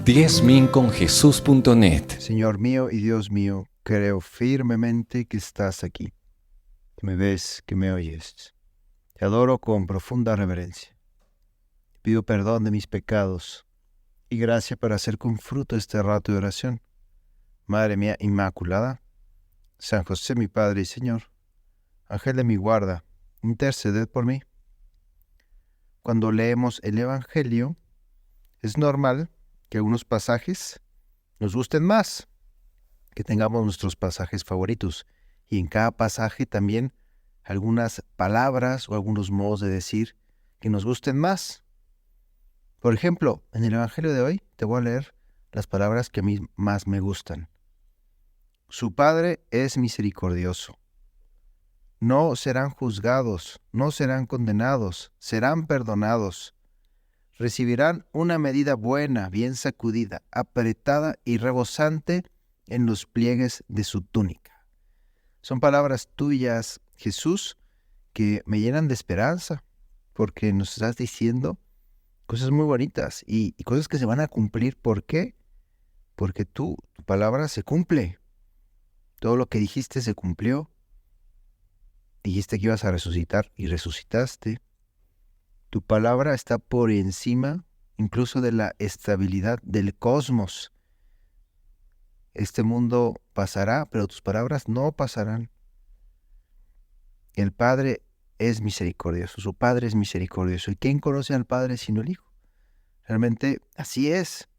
10.000conjesús.net. Señor mío y Dios mío, creo firmemente que estás aquí, que me ves, que me oyes. Te adoro con profunda reverencia. Te pido perdón de mis pecados y gracia para hacer con fruto este rato de oración. Madre mía Inmaculada, San José mi Padre y Señor, Ángel de mi guarda, interceded por mí. Cuando leemos el Evangelio, es normal que algunos pasajes nos gusten más, que tengamos nuestros pasajes favoritos, y en cada pasaje también algunas palabras o algunos modos de decir que nos gusten más. Por ejemplo, en el Evangelio de hoy te voy a leer las palabras que a mí más me gustan. Su Padre es misericordioso. No serán juzgados, no serán condenados, serán perdonados. Recibirán una medida buena, bien sacudida, apretada y rebosante en los pliegues de su túnica. Son palabras tuyas, Jesús, que me llenan de esperanza, porque nos estás diciendo cosas muy bonitas y cosas que se van a cumplir. ¿Por qué? Porque tu palabra se cumple. Todo lo que dijiste se cumplió. Dijiste que ibas a resucitar y resucitaste. Tu palabra está por encima incluso de la estabilidad del cosmos. Este mundo pasará, pero tus palabras no pasarán. El Padre es misericordioso, su Padre es misericordioso. ¿Y quién conoce al Padre sino el Hijo? Realmente así es.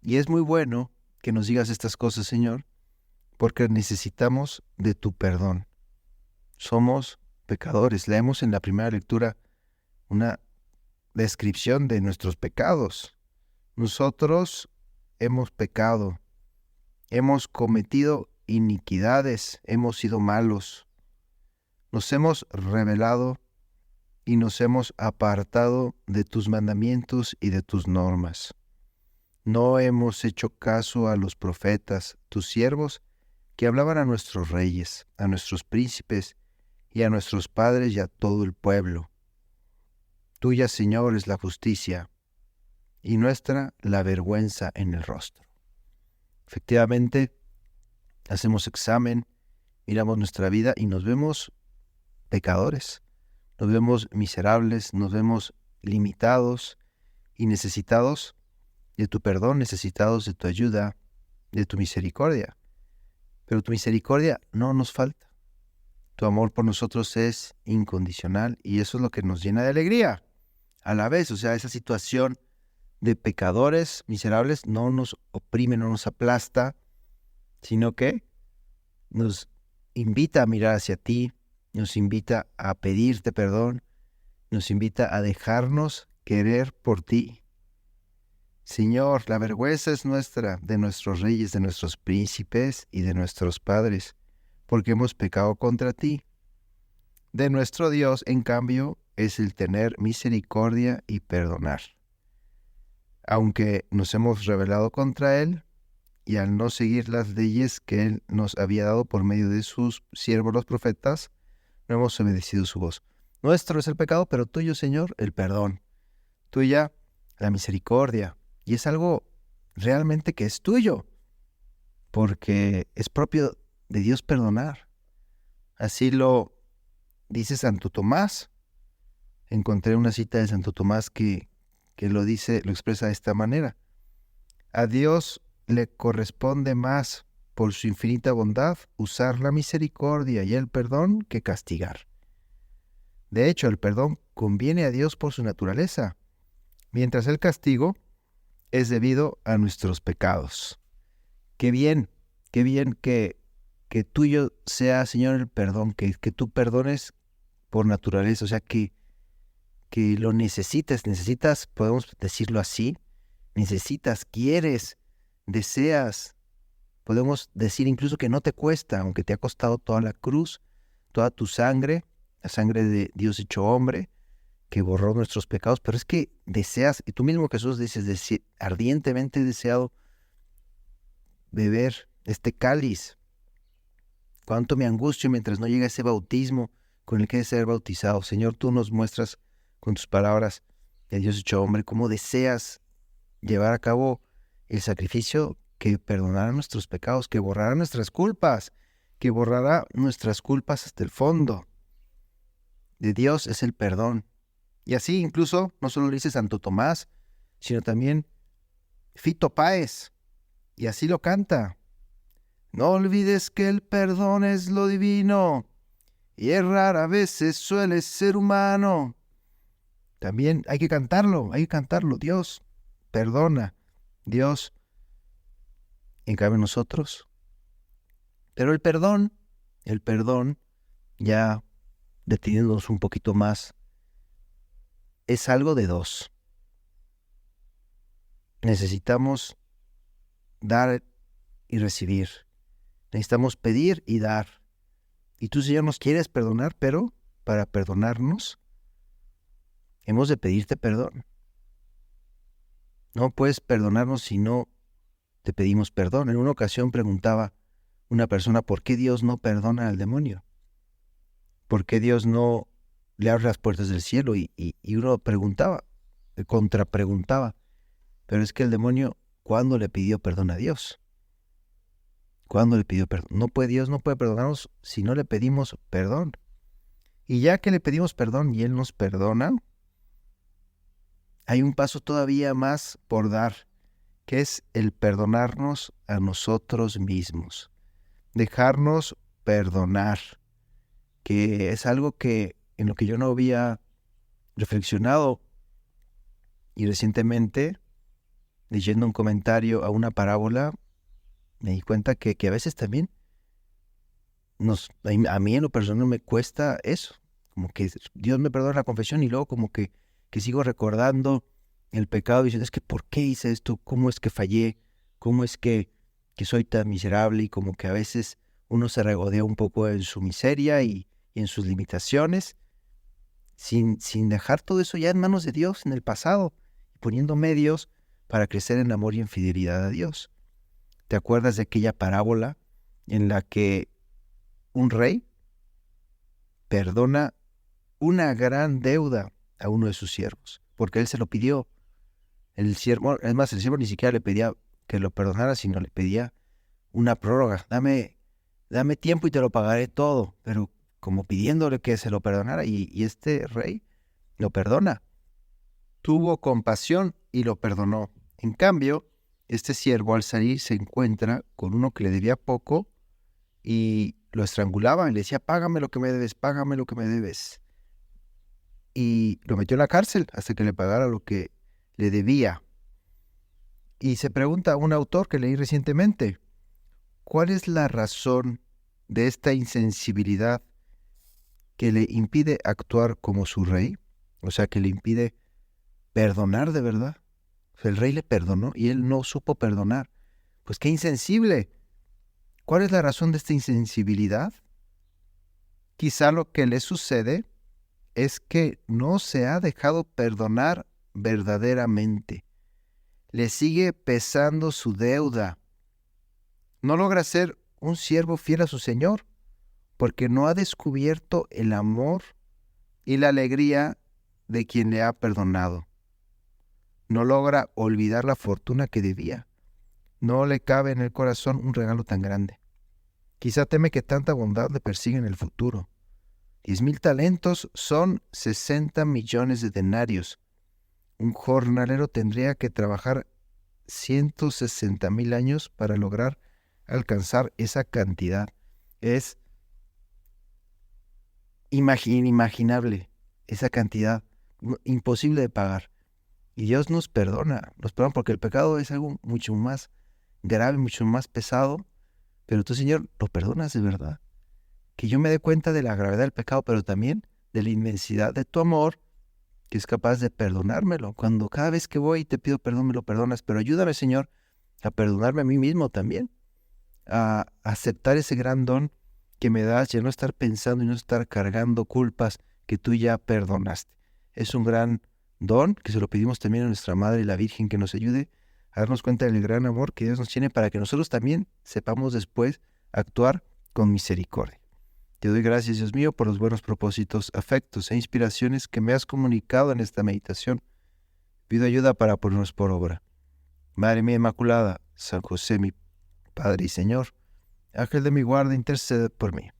Y es muy bueno que nos digas estas cosas, Señor, porque necesitamos de tu perdón. Somos pecadores. Leemos en la primera lectura una descripción de nuestros pecados. Nosotros hemos pecado, hemos cometido iniquidades, hemos sido malos, nos hemos rebelado y nos hemos apartado de tus mandamientos y de tus normas. No hemos hecho caso a los profetas, tus siervos, que hablaban a nuestros reyes, a nuestros príncipes y a nuestros padres y a todo el pueblo. Tuya, Señor, es la justicia, y nuestra la vergüenza en el rostro. Efectivamente, hacemos examen, miramos nuestra vida y nos vemos pecadores, nos vemos miserables, nos vemos limitados y necesitados de tu perdón, necesitados de tu ayuda, de tu misericordia. Pero tu misericordia no nos falta. Tu amor por nosotros es incondicional y eso es lo que nos llena de alegría. A la vez, o sea, esa situación de pecadores miserables no nos oprime, no nos aplasta, sino que nos invita a mirar hacia ti, nos invita a pedirte perdón, nos invita a dejarnos querer por ti. Señor, la vergüenza es nuestra, de nuestros reyes, de nuestros príncipes y de nuestros padres, porque hemos pecado contra ti. De nuestro Dios, en cambio, es el tener misericordia y perdonar. Aunque nos hemos rebelado contra Él, y al no seguir las leyes que Él nos había dado por medio de sus siervos los profetas, no hemos obedecido su voz. Nuestro es el pecado, pero tuyo, Señor, el perdón. Tuya, la misericordia. Y es algo realmente que es tuyo, porque es propio de Dios perdonar. Así lo dice Santo Tomás. Encontré una cita de Santo Tomás que lo dice, lo expresa de esta manera. A Dios le corresponde más, por su infinita bondad, usar la misericordia y el perdón que castigar. De hecho, el perdón conviene a Dios por su naturaleza, mientras el castigo es debido a nuestros pecados. Qué bien que tuyo sea, Señor, el perdón, que tú perdones por naturaleza, o sea, que lo necesitas, podemos decirlo así, necesitas, quieres, deseas. Podemos decir incluso que no te cuesta, aunque te ha costado toda la cruz, toda tu sangre, la sangre de Dios hecho hombre, que borró nuestros pecados, pero es que deseas, y tú mismo Jesús dices, ardientemente he deseado beber este cáliz. Cuánto me angustio mientras no llega ese bautismo con el que he de ser bautizado. Señor, tú nos muestras con tus palabras de Dios hecho hombre cómo deseas llevar a cabo el sacrificio que perdonará nuestros pecados, que borrará nuestras culpas, que borrará nuestras culpas hasta el fondo. De Dios es el perdón. Y así incluso no solo lo dice Santo Tomás, sino también Fito Páez. Y así lo canta. No olvides que el perdón es lo divino, y errar a veces suele ser humano. También hay que cantarlo. Dios perdona, Dios en cambio nosotros. Pero el perdón, ya deteniéndonos un poquito más, es algo de dos. Necesitamos dar y recibir. Necesitamos pedir y dar. Y tú, Señor, nos quieres perdonar, pero para perdonarnos, hemos de pedirte perdón. No puedes perdonarnos si no te pedimos perdón. En una ocasión preguntaba una persona, ¿por qué Dios no perdona al demonio? ¿Por qué Dios no le abre las puertas del cielo? Y uno preguntaba, contrapreguntaba, pero es que el demonio, ¿cuándo le pidió perdón a Dios? ¿Cuándo le pidió perdón? Dios no puede perdonarnos si no le pedimos perdón. Y ya que le pedimos perdón y Él nos perdona, hay un paso todavía más por dar, que es el perdonarnos a nosotros mismos. Dejarnos perdonar, que es algo que en lo que yo no había reflexionado. Y recientemente, leyendo un comentario a una parábola, me di cuenta que a veces también a mí en lo personal me cuesta eso. Como que Dios me perdona la confesión y luego como que sigo recordando el pecado diciendo, es que ¿por qué hice esto? ¿Cómo es que fallé? ¿Cómo es que soy tan miserable? Y como que a veces uno se regodea un poco en su miseria y en sus limitaciones, sin dejar todo eso ya en manos de Dios en el pasado, y poniendo medios para crecer en amor y en fidelidad a Dios. ¿Te acuerdas de aquella parábola en la que un rey perdona una gran deuda a uno de sus siervos? Porque él se lo pidió. El siervo ni siquiera le pedía que lo perdonara, sino le pedía una prórroga. Dame tiempo y te lo pagaré todo. Pero como pidiéndole que se lo perdonara, y este rey lo perdona. Tuvo compasión y lo perdonó. En cambio, este siervo al salir se encuentra con uno que le debía poco y lo estrangulaba y le decía, págame lo que me debes, págame lo que me debes. Y lo metió en la cárcel hasta que le pagara lo que le debía. Y se pregunta un autor que leí recientemente, ¿cuál es la razón de esta insensibilidad que le impide actuar como su rey? O sea, que le impide perdonar de verdad. O sea, el rey le perdonó y él no supo perdonar. Pues qué insensible. ¿Cuál es la razón de esta insensibilidad? Quizá lo que le sucede es que no se ha dejado perdonar verdaderamente. Le sigue pesando su deuda. No logra ser un siervo fiel a su Señor, porque no ha descubierto el amor y la alegría de quien le ha perdonado. No logra olvidar la fortuna que debía. No le cabe en el corazón un regalo tan grande. Quizá teme que tanta bondad le persiga en el futuro. 10,000 talentos son 60 millones de denarios. Un jornalero tendría que trabajar 160,000 años para lograr alcanzar esa cantidad. Es inimaginable esa cantidad, imposible de pagar. Y Dios nos perdona porque el pecado es algo mucho más grave, mucho más pesado, pero tú, Señor, lo perdonas de verdad. Que yo me dé cuenta de la gravedad del pecado, pero también de la inmensidad de tu amor, que es capaz de perdonármelo. Cuando cada vez que voy y te pido perdón, me lo perdonas, pero ayúdame, Señor, a perdonarme a mí mismo también, a aceptar ese gran don que me das y a no estar pensando y no estar cargando culpas que tú ya perdonaste. Es un gran don que se lo pedimos también a nuestra Madre, la Virgen, que nos ayude a darnos cuenta del gran amor que Dios nos tiene para que nosotros también sepamos después actuar con misericordia. Te doy gracias, Dios mío, por los buenos propósitos, afectos e inspiraciones que me has comunicado en esta meditación. Pido ayuda para ponernos por obra. Madre mía Inmaculada, San José mi Padre y Señor, Ángel de mi guarda, intercede por mí.